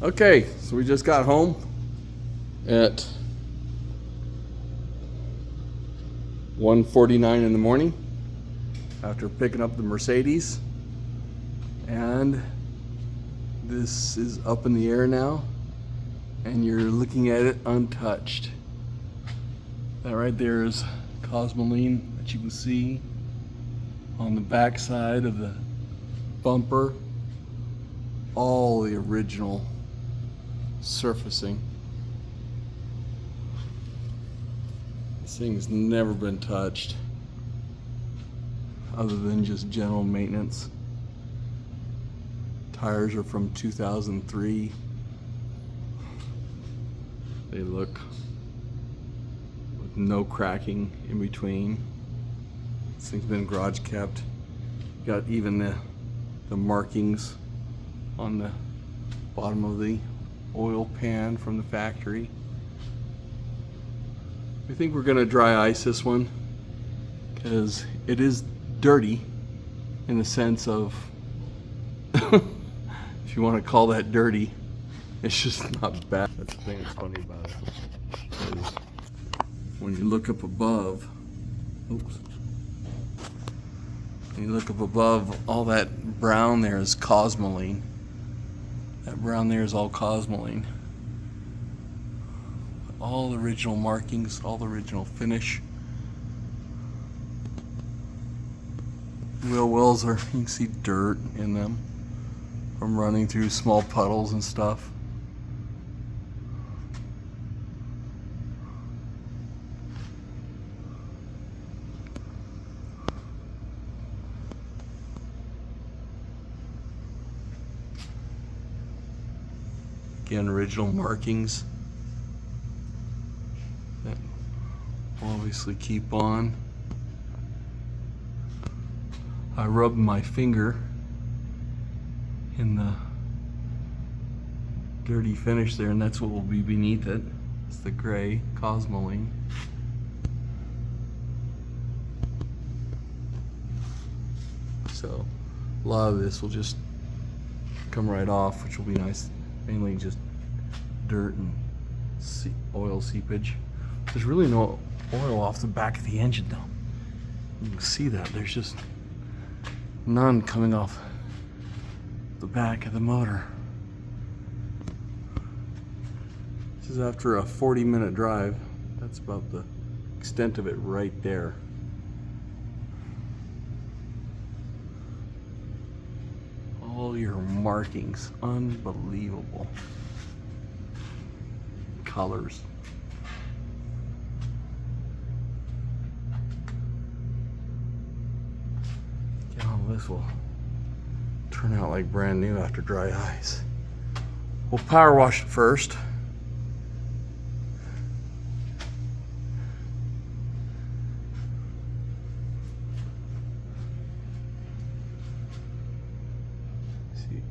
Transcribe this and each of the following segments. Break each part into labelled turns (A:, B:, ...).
A: Okay, so we just got home at 1:49 in the morning after picking up the Mercedes, and this is up in the air now, and you're looking at it untouched. That right there is Cosmoline that you can see on the back side of the bumper. All the original surfacing. This thing's never been touched other than just general maintenance. Tires are from 2003. They look with no cracking in between. This thing's been garage kept. Got even the markings on the bottom of the oil pan from the factory. We think we're gonna dry ice this one because it is dirty in the sense of if you want to call that dirty, it's just not bad. That's the thing that's funny about it. Is when you look up above, oops. When you look up above, all that brown there is Cosmoline. That brown there is all Cosmoline. All the original markings, all the original finish. Wheel wells are, you can see dirt in them from running through small puddles and stuff. Again, original markings that will obviously keep on. I rubbed my finger in the dirty finish there, and that's what will be beneath it. It's the gray Cosmoline. So a lot of this will just come right off, which will be nice. Mainly just dirt and oil seepage. There's really no oil off the back of the engine though. You can see that. There's just none coming off the back of the motor. This is after a 40-minute drive. That's about the extent of it right there. All your markings, unbelievable colors. Oh, this will turn out like brand new after dry ice. We'll power wash it first.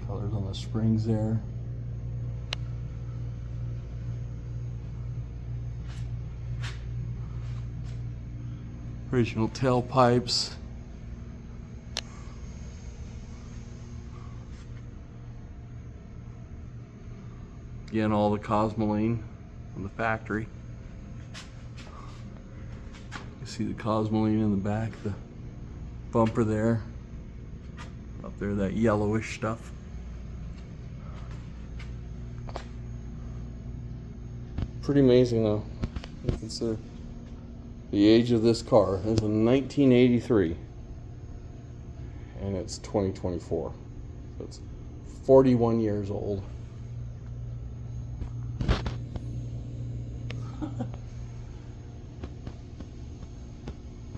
A: Colors on the springs there. Original tailpipes. Again, all the Cosmoline from the factory. You see the Cosmoline in the back, the bumper there. Up there, that yellowish stuff. Pretty amazing though. You consider the age of this car. It was in 1983 and it's 2024, so it's 41 years old.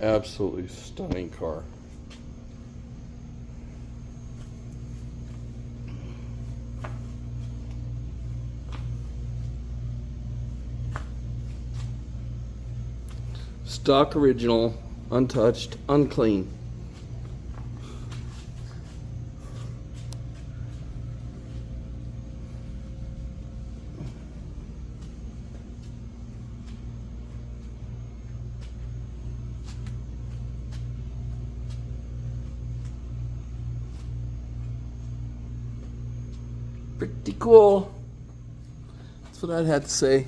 A: Absolutely stunning car. Stock original, untouched, unclean. Pretty cool. what I'd have to say.